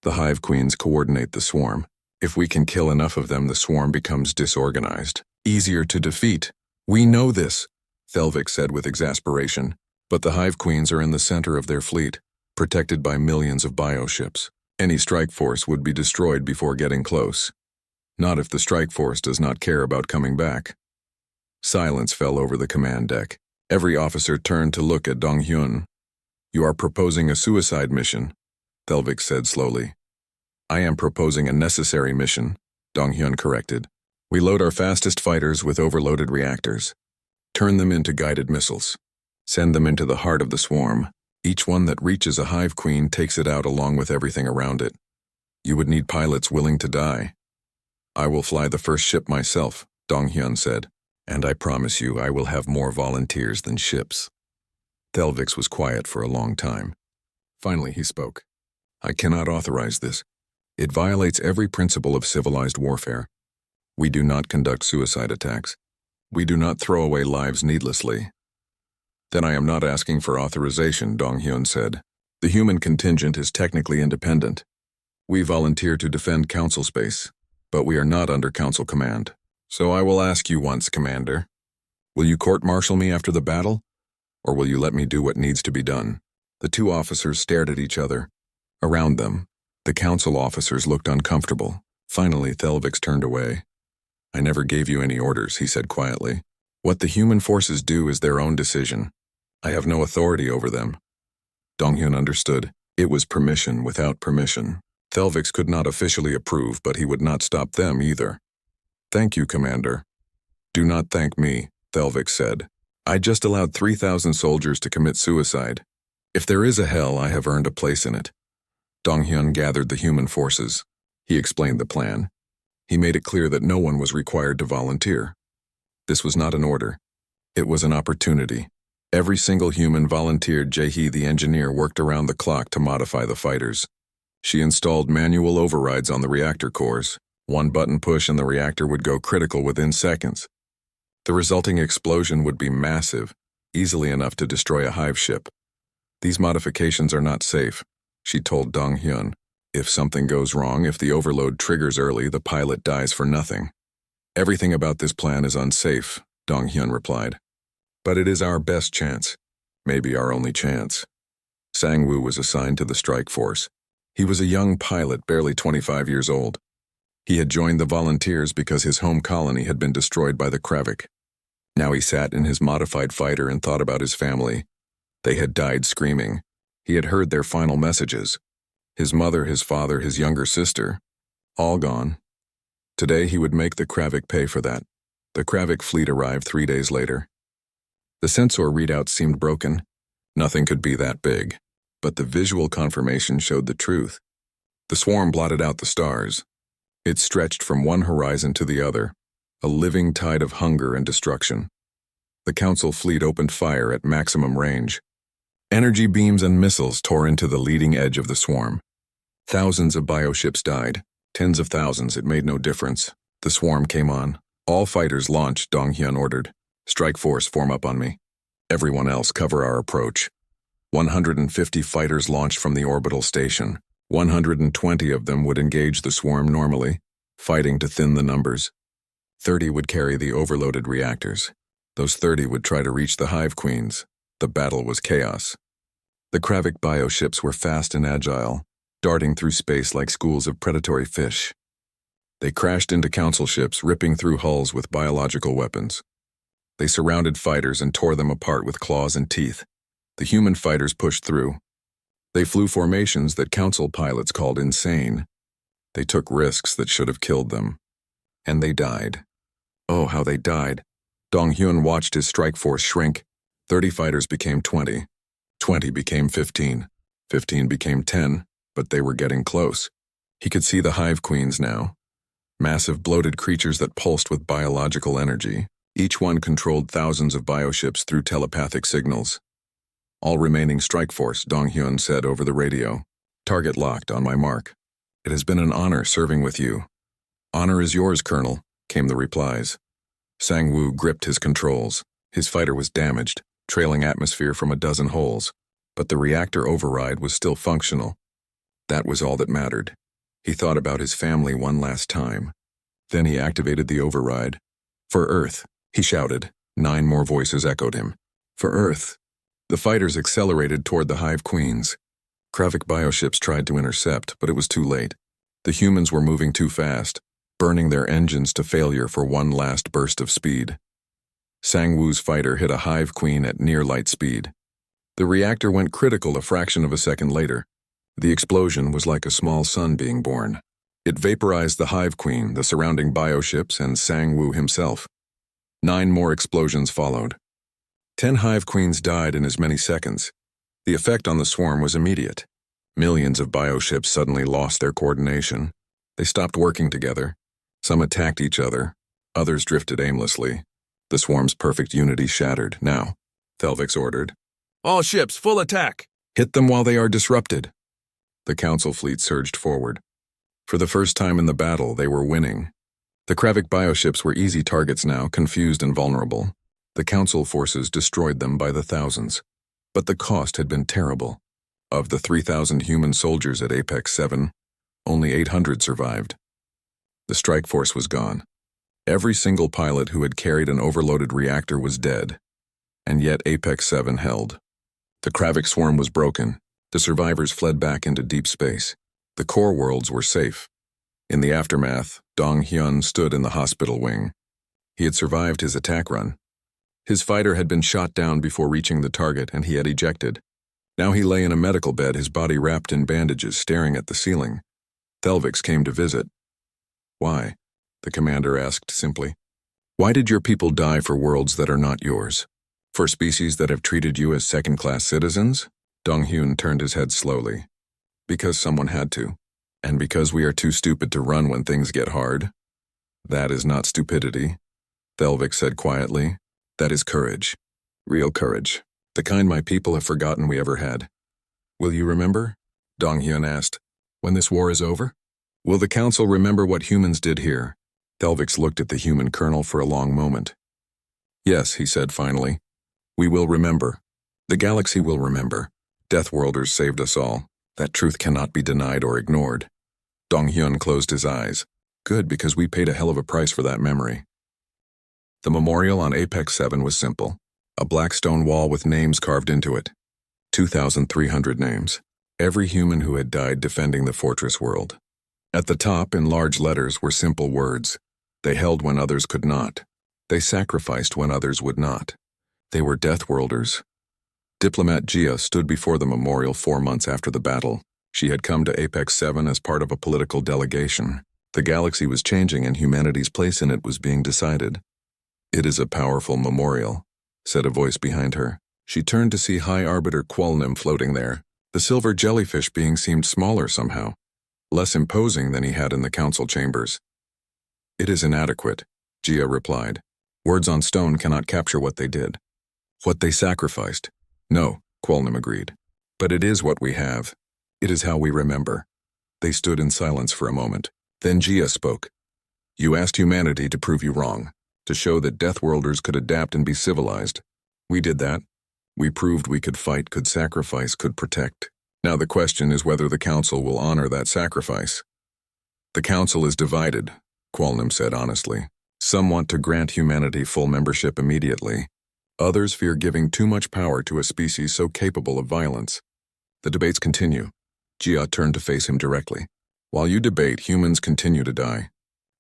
The hive queens coordinate the swarm. If we can kill enough of them, the swarm becomes disorganized. Easier to defeat. We know this, Thelvix said with exasperation. But the hive queens are in the center of their fleet, protected by millions of bioships. Any strike force would be destroyed before getting close. Not if the strike force does not care about coming back. Silence fell over the command deck. Every officer turned to look at Dong-hyun. You are proposing a suicide mission, Thelvix said slowly. I am proposing a necessary mission, Dong-hyun corrected. We load our fastest fighters with overloaded reactors. Turn them into guided missiles. Send them into the heart of the swarm. Each one that reaches a hive queen takes it out along with everything around it. You would need pilots willing to die. I will fly the first ship myself, Dong-hyun said, and I promise you I will have more volunteers than ships. Thelvix was quiet for a long time. Finally he spoke. I cannot authorize this. It violates every principle of civilized warfare. We do not conduct suicide attacks. We do not throw away lives needlessly. Then I am not asking for authorization, Dong-hyun said. The human contingent is technically independent. We volunteer to defend Council space, but we are not under Council command. So I will ask you once, Commander. Will you court-martial me after the battle, or will you let me do what needs to be done? The two officers stared at each other. Around them, the Council officers looked uncomfortable. Finally, Thelvix turned away. I never gave you any orders, he said quietly. What the human forces do is their own decision. I have no authority over them. Dong-hyun understood. It was permission without permission. Thelvix could not officially approve, but he would not stop them either. "Thank you, Commander." "Do not thank me," Thelvix said. "I just allowed 3,000 soldiers to commit suicide. If there is a hell, I have earned a place in it." Donghyun gathered the human forces. He explained the plan. He made it clear that no one was required to volunteer. This was not an order. It was an opportunity. Every single human volunteered. Jae-hee, the engineer, worked around the clock to modify the fighters. She installed manual overrides on the reactor cores. One button push and the reactor would go critical within seconds. The resulting explosion would be massive, easily enough to destroy a hive ship. "These modifications are not safe," she told Donghyun. "If something goes wrong, if the overload triggers early, the pilot dies for nothing." "Everything about this plan is unsafe," Donghyun replied. "But it is our best chance. Maybe our only chance." Sang-woo was assigned to the strike force. He was a young pilot, barely 25 years old. He had joined the volunteers because his home colony had been destroyed by the Kravik. Now he sat in his modified fighter and thought about his family. They had died screaming. He had heard their final messages. His mother, his father, his younger sister, all gone. Today he would make the Kravik pay for that. The Kravik fleet arrived 3 days later. The sensor readouts seemed broken. Nothing could be that big. But the visual confirmation showed the truth. The swarm blotted out the stars. It stretched from one horizon to the other, a living tide of hunger and destruction. The Council fleet opened fire at maximum range. Energy beams and missiles tore into the leading edge of the swarm. Thousands of bioships died. Tens of thousands, it made no difference. The swarm came on. "All fighters launch," Donghyun ordered. "Strike force, form up on me. Everyone else, cover our approach." 150 fighters launched from the orbital station. 120 of them would engage the swarm normally, fighting to thin the numbers. 30 would carry the overloaded reactors. Those 30 would try to reach the hive queens. The battle was chaos. The Kravik bioships were fast and agile, darting through space like schools of predatory fish. They crashed into Council ships, ripping through hulls with biological weapons. They surrounded fighters and tore them apart with claws and teeth. The human fighters pushed through. They flew formations that Council pilots called insane. They took risks that should have killed them. And they died. Oh, how they died. Donghyun watched his strike force shrink. 30 fighters became 20. 20 became 15. 15 became 10, but they were getting close. He could see the hive queens now. Massive bloated creatures that pulsed with biological energy. Each one controlled thousands of bioships through telepathic signals. "All remaining strike force," Donghyun said over the radio. "Target locked, on my mark. It has been an honor serving with you." "Honor is yours, Colonel," came the replies. Sang-woo gripped his controls. His fighter was damaged, trailing atmosphere from a dozen holes, but the reactor override was still functional. That was all that mattered. He thought about his family one last time. Then he activated the override. "For Earth," he shouted. 9 more voices echoed him. "For Earth." The fighters accelerated toward the hive queens. Kravik bioships tried to intercept, but it was too late. The humans were moving too fast, burning their engines to failure for one last burst of speed. Sang-woo's fighter hit a hive queen at near light speed. The reactor went critical a fraction of a second later. The explosion was like a small sun being born. It vaporized the hive queen, the surrounding bioships, and Sang-woo himself. 9 more explosions followed. 10 hive queens died in as many seconds. The effect on the swarm was immediate. Millions of bioships suddenly lost their coordination. They stopped working together. Some attacked each other. Others drifted aimlessly. The swarm's perfect unity shattered. "Now," Thelvix ordered. "All ships, full attack! Hit them while they are disrupted." The Council fleet surged forward. For the first time in the battle, they were winning. The Kravik bioships were easy targets now, confused and vulnerable. The Council forces destroyed them by the thousands. But the cost had been terrible. Of the 3,000 human soldiers at Apex 7, only 800 survived. The strike force was gone. Every single pilot who had carried an overloaded reactor was dead. And yet Apex 7 held. The Kravik swarm was broken. The survivors fled back into deep space. The core worlds were safe. In the aftermath, Dong-hyun stood in the hospital wing. He had survived his attack run. His fighter had been shot down before reaching the target, and he had ejected. Now he lay in a medical bed, his body wrapped in bandages, staring at the ceiling. Thelvix came to visit. Why? The commander asked simply. Why did your people die for worlds that are not yours? For species that have treated you as second-class citizens? Dong-Hyun turned his head slowly. Because someone had to. And because we are too stupid to run when things get hard. That is not stupidity, Thelvix said quietly. That is courage. Real courage. The kind my people have forgotten we ever had. Will you remember? Dong-Hyun asked. When this war is over? Will the council remember what humans did here? Thelvix looked at the human colonel for a long moment. Yes, he said finally. We will remember. The galaxy will remember. Deathworlders saved us all. That truth cannot be denied or ignored. Dong-Hyun closed his eyes. Good, because we paid a hell of a price for that memory. The memorial on Apex 7 was simple. A black stone wall with names carved into it. 2,300 names. Every human who had died defending the fortress world. At the top, in large letters, were simple words. They held when others could not. They sacrificed when others would not. They were Deathworlders. Diplomat Gia stood before the memorial 4 months after the battle. She had come to Apex 7 as part of a political delegation. The galaxy was changing and humanity's place in it was being decided. It is a powerful memorial, said a voice behind her. She turned to see High Arbiter Qualnim floating there. The silver jellyfish being seemed smaller somehow, less imposing than he had in the council chambers. It is inadequate, Gia replied. Words on stone cannot capture what they did. What they sacrificed. No, Qualnim agreed. But it is what we have. It is how we remember. They stood in silence for a moment. Then Gia spoke. You asked humanity to prove you wrong, to show that Deathworlders could adapt and be civilized. We did that. We proved we could fight, could sacrifice, could protect. Now the question is whether the Council will honor that sacrifice. The Council is divided, Qualnim said honestly. Some want to grant humanity full membership immediately. Others fear giving too much power to a species so capable of violence. The debates continue. Gia turned to face him directly. While you debate, humans continue to die.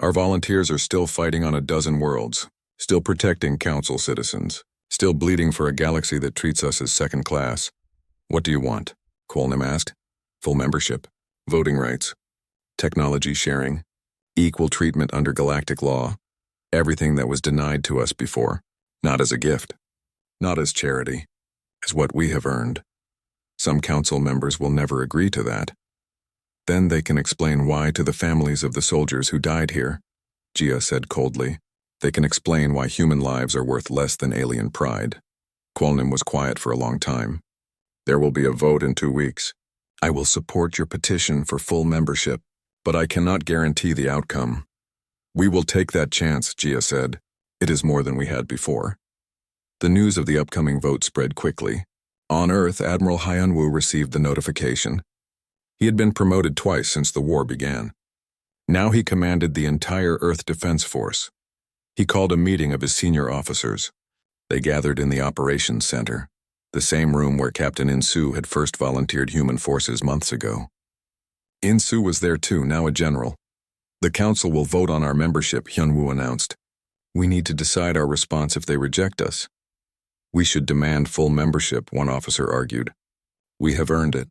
Our volunteers are still fighting on a dozen worlds, still protecting Council citizens, still bleeding for a galaxy that treats us as second class. What do you want? Qualnim asked. Full membership, voting rights, technology sharing, equal treatment under galactic law, everything that was denied to us before, not as a gift, not as charity, as what we have earned. Some council members will never agree to that. Then they can explain why to the families of the soldiers who died here, Gia said coldly. They can explain why human lives are worth less than alien pride. Qualnim was quiet for a long time. There will be a vote in 2 weeks. I will support your petition for full membership, but I cannot guarantee the outcome. We will take that chance, Gia said. It is more than we had before. The news of the upcoming vote spread quickly. On Earth, Admiral Hyun-woo received the notification. He had been promoted twice since the war began. Now he commanded the entire Earth Defense Force. He called a meeting of his senior officers. They gathered in the Operations Center, the same room where Captain In-soo had first volunteered human forces months ago. In-soo was there too, now a general. The council will vote on our membership, Hyun-woo announced. We need to decide our response if they reject us. We should demand full membership, one officer argued. We have earned it.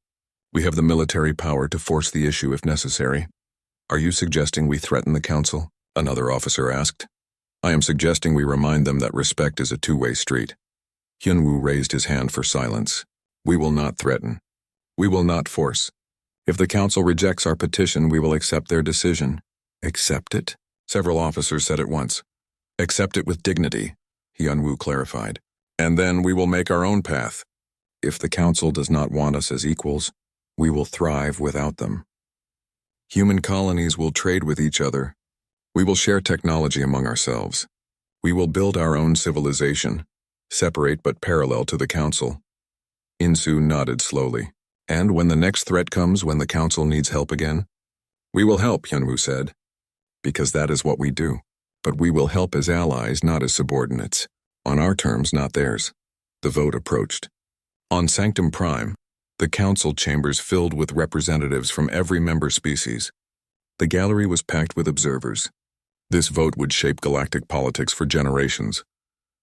We have the military power to force the issue if necessary. Are you suggesting we threaten the council? Another officer asked. I am suggesting we remind them that respect is a two-way street. Hyun-woo raised his hand for silence. We will not threaten. We will not force. If the council rejects our petition, we will accept their decision. Accept it? Several officers said at once. Accept it with dignity, Hyun-woo clarified. And then we will make our own path. If the council does not want us as equals, we will thrive without them. Human colonies will trade with each other. We will share technology among ourselves. We will build our own civilization, separate but parallel to the council. In-soo nodded slowly. And when the next threat comes, when the council needs help again? We will help, Hyun-woo said. Because that is what we do. But we will help as allies, not as subordinates. On our terms, not theirs. The vote approached. On Sanctum Prime, the council chambers filled with representatives from every member species. The gallery was packed with observers. This vote would shape galactic politics for generations.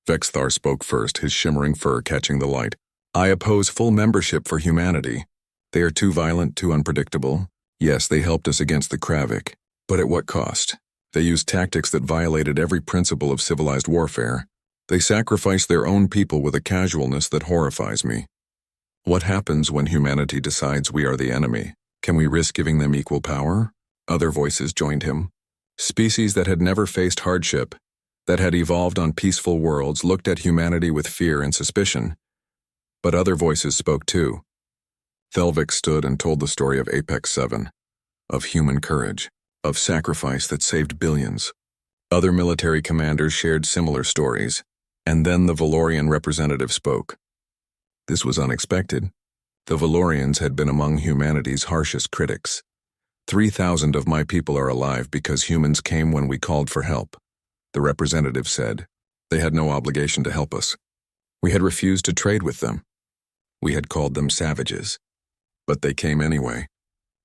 Vexthar spoke first, his shimmering fur catching the light. I oppose full membership for humanity. They are too violent, too unpredictable. Yes, they helped us against the Kravik, but at what cost? They used tactics that violated every principle of civilized warfare. They sacrificed their own people with a casualness that horrifies me. What happens when humanity decides we are the enemy? Can we risk giving them equal power? Other voices joined him. Species that had never faced hardship, that had evolved on peaceful worlds, looked at humanity with fear and suspicion. But other voices spoke too. Thelvik stood and told the story of Apex 7, of human courage, of sacrifice that saved billions. Other military commanders shared similar stories, and then the Valorian representative spoke. This was unexpected. The Valorians had been among humanity's harshest critics. 3,000 of my people are alive because humans came when we called for help, the representative said. They had no obligation to help us. We had refused to trade with them. We had called them savages. But they came anyway.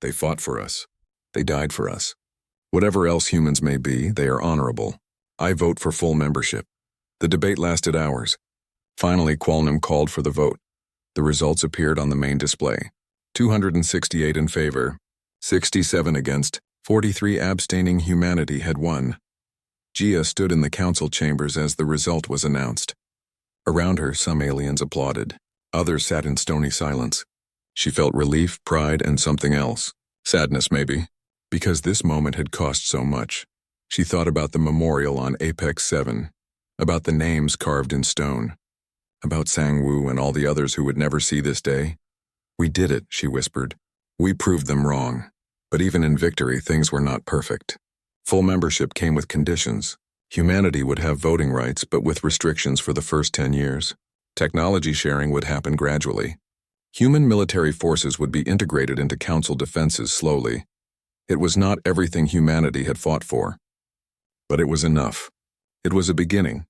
They fought for us. They died for us. Whatever else humans may be, they are honorable. I vote for full membership. The debate lasted hours. Finally, Qualnam called for the vote. The results appeared on the main display. 268 in favor, 67 against, 43 abstaining. Humanity had won. Gia stood in the council chambers as the result was announced. Around her, some aliens applauded. Others sat in stony silence. She felt relief, pride, and something else. Sadness, maybe. Because this moment had cost so much. She thought about the memorial on Apex 7, about the names carved in stone, about Sang-Woo and all the others who would never see this day. We did it, she whispered. We proved them wrong. But even in victory, things were not perfect. Full membership came with conditions. Humanity would have voting rights, but with restrictions for the first 10 years. Technology sharing would happen gradually. Human military forces would be integrated into council defenses slowly. It was not everything humanity had fought for. But it was enough. It was a beginning.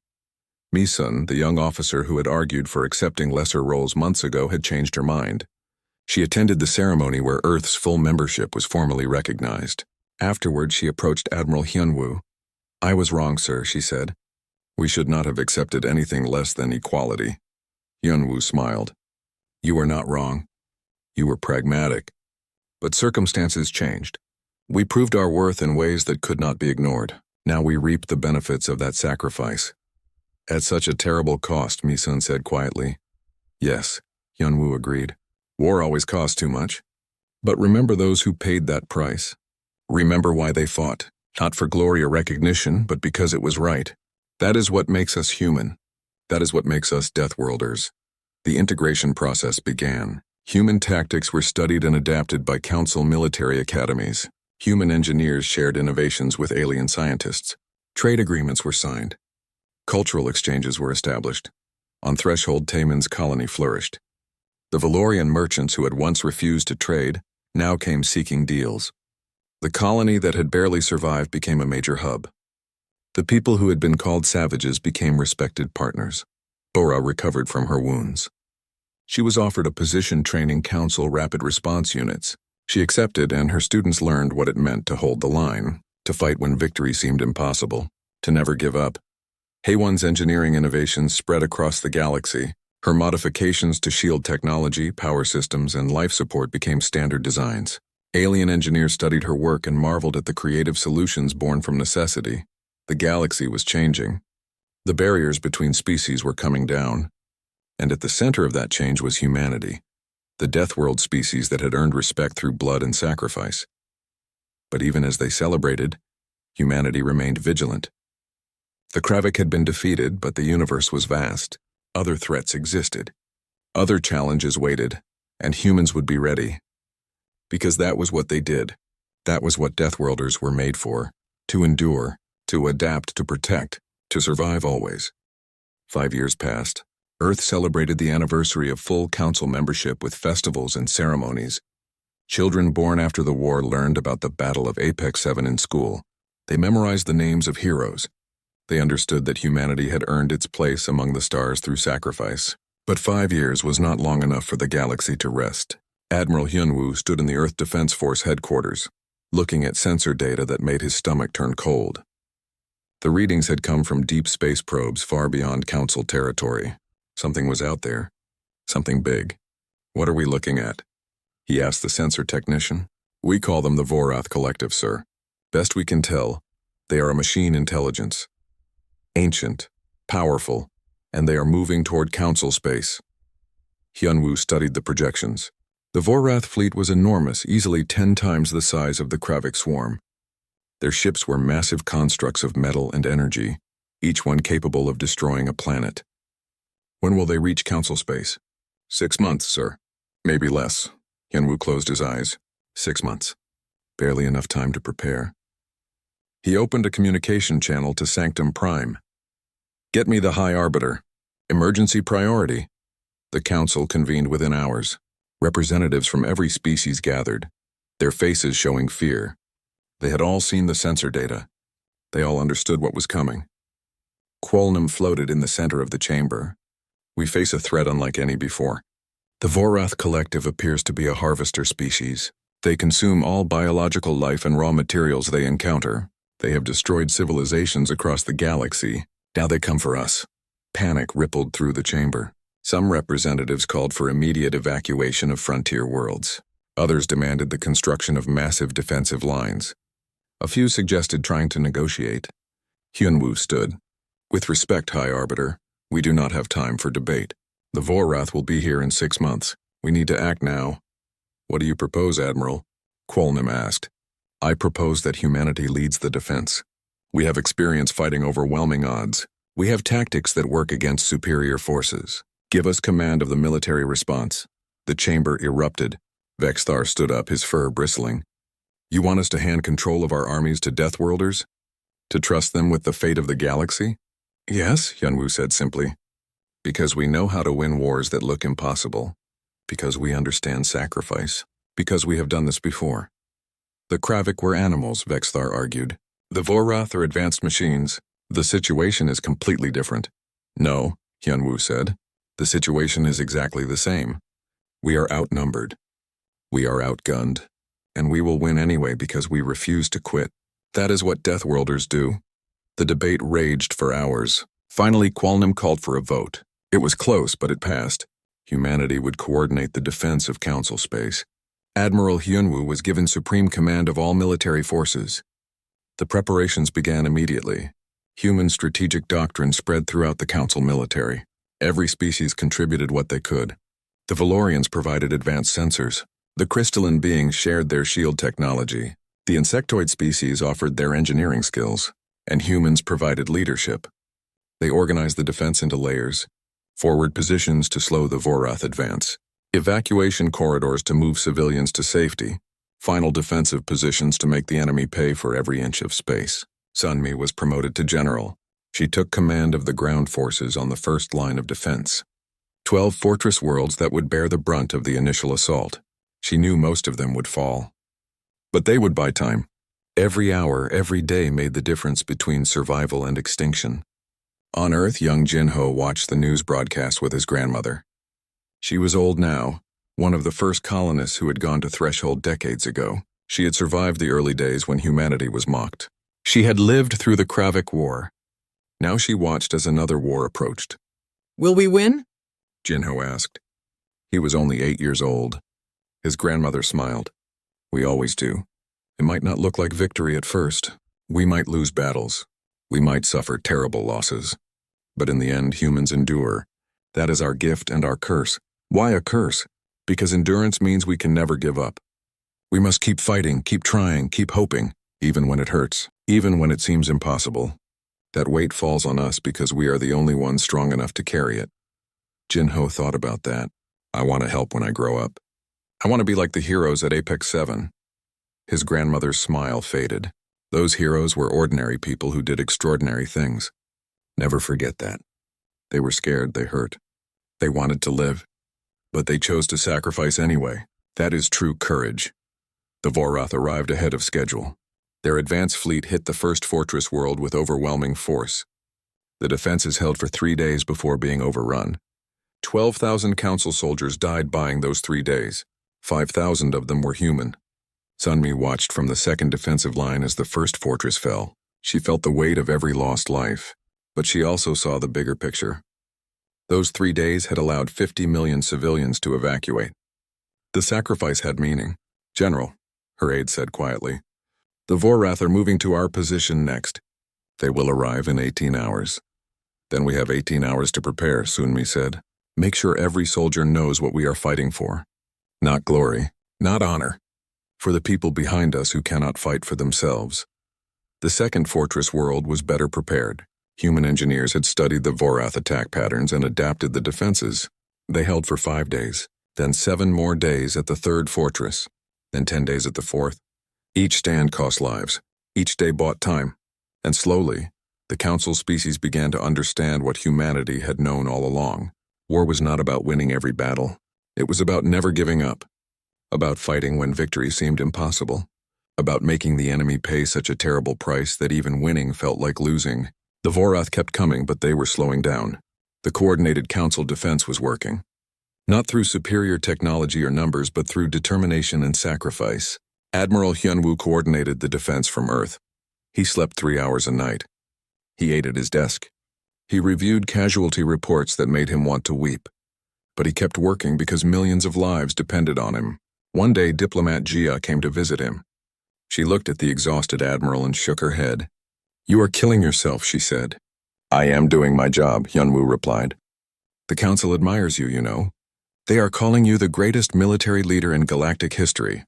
Misun, the young officer who had argued for accepting lesser roles months ago, had changed her mind. She attended the ceremony where Earth's full membership was formally recognized. Afterward, she approached Admiral Hyunwoo. I was wrong, sir, she said. We should not have accepted anything less than equality. Hyunwoo smiled. You were not wrong. You were pragmatic. But circumstances changed. We proved our worth in ways that could not be ignored. Now we reap the benefits of that sacrifice. At such a terrible cost, Misun said quietly. Yes, Hyunwoo agreed. War always costs too much. But remember those who paid that price. Remember why they fought, not for glory or recognition, but because it was right. That is what makes us human. That is what makes us Deathworlders. The integration process began. Human tactics were studied and adapted by council military academies. Human engineers shared innovations with alien scientists. Trade agreements were signed. Cultural exchanges were established. On Threshold, Taemin's colony flourished. The Valorian merchants who had once refused to trade now came seeking deals. The colony that had barely survived became a major hub. The people who had been called savages became respected partners. Bora recovered from her wounds. She was offered a position training council rapid response units. She accepted, and her students learned what it meant to hold the line, to fight when victory seemed impossible, to never give up. Haewon's engineering innovations spread across the galaxy. Her modifications to shield technology, power systems, and life support became standard designs. Alien engineers studied her work and marveled at the creative solutions born from necessity. The galaxy was changing. The barriers between species were coming down. And at the center of that change was humanity, the Deathworld species that had earned respect through blood and sacrifice. But even as they celebrated, humanity remained vigilant. The Kravik had been defeated, but the universe was vast. Other threats existed. Other challenges waited, and humans would be ready. Because that was what they did. That was what Deathworlders were made for. To endure, to adapt, to protect, to survive always. 5 years passed. Earth celebrated the anniversary of full council membership with festivals and ceremonies. Children born after the war learned about the Battle of Apex 7 in school. They memorized the names of heroes. They understood that humanity had earned its place among the stars through sacrifice. But 5 years was not long enough for the galaxy to rest. Admiral Hyunwoo stood in the Earth Defense Force headquarters, looking at sensor data that made his stomach turn cold. The readings had come from deep space probes far beyond Council territory. Something was out there. Something big. What are we looking at? He asked the sensor technician. We call them the Vorath Collective, sir. Best we can tell, they are a machine intelligence. Ancient, powerful, and they are moving toward council space. Hyunwoo studied the projections. The Vorath fleet was enormous, easily 10 times the size of the Kravik swarm. Their ships were massive constructs of metal and energy, each one capable of destroying a planet. When will they reach council space? 6 months, sir. Maybe less. Hyunwoo closed his eyes. 6 months. Barely enough time to prepare. He opened a communication channel to Sanctum Prime. Get me the High Arbiter. Emergency priority. The council convened within hours. Representatives from every species gathered, their faces showing fear. They had all seen the sensor data. They all understood what was coming. Quolnum floated in the center of the chamber. We face a threat unlike any before. The Vorath Collective appears to be a harvester species. They consume all biological life and raw materials they encounter. They have destroyed civilizations across the galaxy. Now they come for us. Panic rippled through the chamber. Some representatives called for immediate evacuation of frontier worlds. Others demanded the construction of massive defensive lines. A few suggested trying to negotiate. Hyunwoo stood. With respect, High Arbiter, we do not have time for debate. The Vorath will be here in 6 months. We need to act now. What do you propose, Admiral? Quolnum asked. I propose that humanity leads the defense. We have experience fighting overwhelming odds. We have tactics that work against superior forces. Give us command of the military response. The chamber erupted. Vexthar stood up, his fur bristling. You want us to hand control of our armies to Deathworlders? To trust them with the fate of the galaxy? Yes, Hyunwoo said simply. Because we know how to win wars that look impossible. Because we understand sacrifice. Because we have done this before. The Kravik were animals, Vexthar argued. The Vorath are advanced machines. The situation is completely different. No, Hyunwoo said. The situation is exactly the same. We are outnumbered. We are outgunned. And we will win anyway because we refuse to quit. That is what Deathworlders do. The debate raged for hours. Finally, Quolnum called for a vote. It was close, but it passed. Humanity would coordinate the defense of council space. Admiral Hyunwoo was given supreme command of all military forces. The preparations began immediately. Human strategic doctrine spread throughout the council military. Every species contributed what they could. The Valorians provided advanced sensors. The crystalline beings shared their shield technology. The insectoid species offered their engineering skills. And humans provided leadership. They organized the defense into layers. Forward positions to slow the Vorath advance. Evacuation corridors to move civilians to safety. Final defensive positions to make the enemy pay for every inch of space. Sunmi was promoted to general. She took command of the ground forces on the first line of defense. 12 fortress worlds that would bear the brunt of the initial assault. She knew most of them would fall. But they would buy time. Every hour, every day made the difference between survival and extinction. On Earth, young Jinho watched the news broadcast with his grandmother. She was old now, one of the first colonists who had gone to Threshold decades ago. She had survived the early days when humanity was mocked. She had lived through the Kravik War. Now she watched as another war approached. Will we win? Jinho asked. He was only 8 years old. His grandmother smiled. We always do. It might not look like victory at first. We might lose battles. We might suffer terrible losses. But in the end, humans endure. That is our gift and our curse. Why a curse? Because endurance means we can never give up. We must keep fighting, keep trying, keep hoping, even when it hurts, even when it seems impossible. That weight falls on us because we are the only ones strong enough to carry it. Jinho thought about that. I want to help when I grow up. I want to be like the heroes at Apex 7. His grandmother's smile faded. Those heroes were ordinary people who did extraordinary things. Never forget that. They were scared, they hurt. They wanted to live. But they chose to sacrifice anyway. That is true courage. The Vorath arrived ahead of schedule. Their advance fleet hit the first fortress world with overwhelming force. The defenses held for 3 days before being overrun. 12,000 council soldiers died buying those 3 days. 5,000 of them were human. Sunmi watched from the second defensive line as the first fortress fell. She felt the weight of every lost life, but she also saw the bigger picture. Those 3 days had allowed 50 million civilians to evacuate. The sacrifice had meaning. General, her aide said quietly, the Vorath are moving to our position next. They will arrive in 18 hours. Then we have 18 hours to prepare, Sunmi said. Make sure every soldier knows what we are fighting for. Not glory, not honor. For the people behind us who cannot fight for themselves. The second fortress world was better prepared. Human engineers had studied the Vorath attack patterns and adapted the defenses. They held for 5 days, then 7 more days at the third fortress, then 10 days at the fourth. Each stand cost lives. Each day bought time. And slowly, the Council species began to understand what humanity had known all along. War was not about winning every battle. It was about never giving up. About fighting when victory seemed impossible. About making the enemy pay such a terrible price that even winning felt like losing. The Vorath kept coming, but they were slowing down. The coordinated Council defense was working. Not through superior technology or numbers, but through determination and sacrifice. Admiral Hyunwoo coordinated the defense from Earth. He slept 3 hours a night. He ate at his desk. He reviewed casualty reports that made him want to weep. But he kept working because millions of lives depended on him. One day, diplomat Jia came to visit him. She looked at the exhausted admiral and shook her head. You are killing yourself, she said. I am doing my job, Hyunwoo replied. The Council admires you, you know. They are calling you the greatest military leader in galactic history.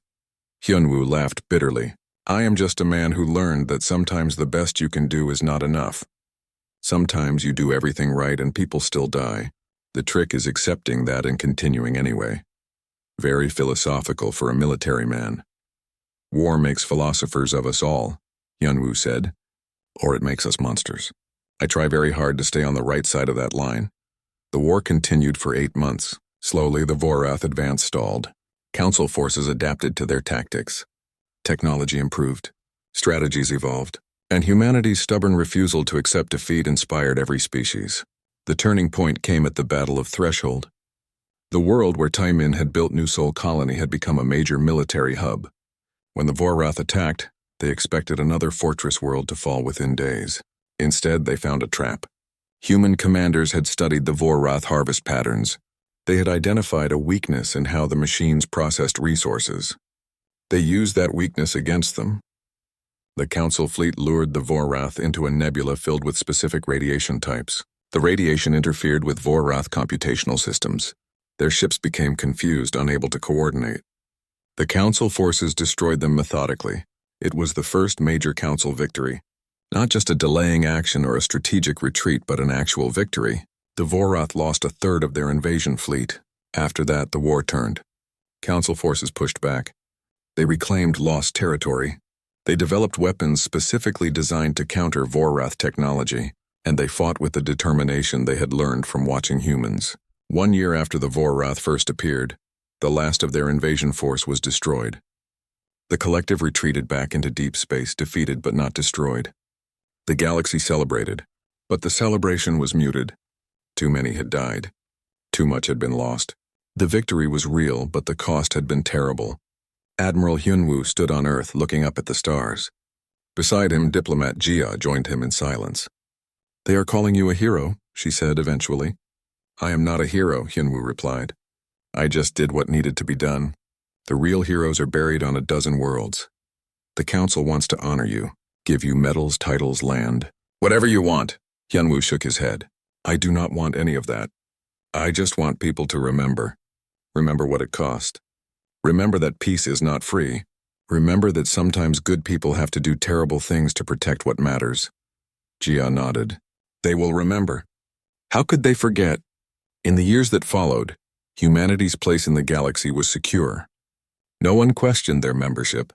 Hyunwoo laughed bitterly. I am just a man who learned that sometimes the best you can do is not enough. Sometimes you do everything right and people still die. The trick is accepting that and continuing anyway. Very philosophical for a military man. War makes philosophers of us all, Hyunwoo said. Or it makes us monsters. I try very hard to stay on the right side of that line. The war continued for 8 months. Slowly, the Vorath advance stalled. Council forces adapted to their tactics. Technology improved. Strategies evolved. And humanity's stubborn refusal to accept defeat inspired every species. The turning point came at the Battle of Threshold. The world where Taimin had built New Sol Colony had become a major military hub. When the Vorath attacked, they expected another fortress world to fall within days. Instead, they found a trap. Human commanders had studied the Vorath harvest patterns. They had identified a weakness in how the machines processed resources. They used that weakness against them. The Council fleet lured the Vorath into a nebula filled with specific radiation types. The radiation interfered with Vorath computational systems. Their ships became confused, unable to coordinate. The Council forces destroyed them methodically. It was the first major Council victory. Not just a delaying action or a strategic retreat, but an actual victory. The Vorath lost a third of their invasion fleet. After that, the war turned. Council forces pushed back. They reclaimed lost territory. They developed weapons specifically designed to counter Vorath technology, and they fought with the determination they had learned from watching humans. 1 year after the Vorath first appeared, the last of their invasion force was destroyed. The collective retreated back into deep space, defeated but not destroyed. The galaxy celebrated, but the celebration was muted. Too many had died. Too much had been lost. The victory was real, but the cost had been terrible. Admiral Hyunwoo stood on Earth looking up at the stars. Beside him, diplomat Jia joined him in silence. They are calling you a hero, she said eventually. I am not a hero, Hyunwoo replied. I just did what needed to be done. The real heroes are buried on a dozen worlds. The Council wants to honor you, give you medals, titles, land. Whatever you want, Hyunwoo shook his head. I do not want any of that. I just want people to remember. Remember what it cost. Remember that peace is not free. Remember that sometimes good people have to do terrible things to protect what matters. Jia nodded. They will remember. How could they forget? In the years that followed, humanity's place in the galaxy was secure. No one questioned their membership.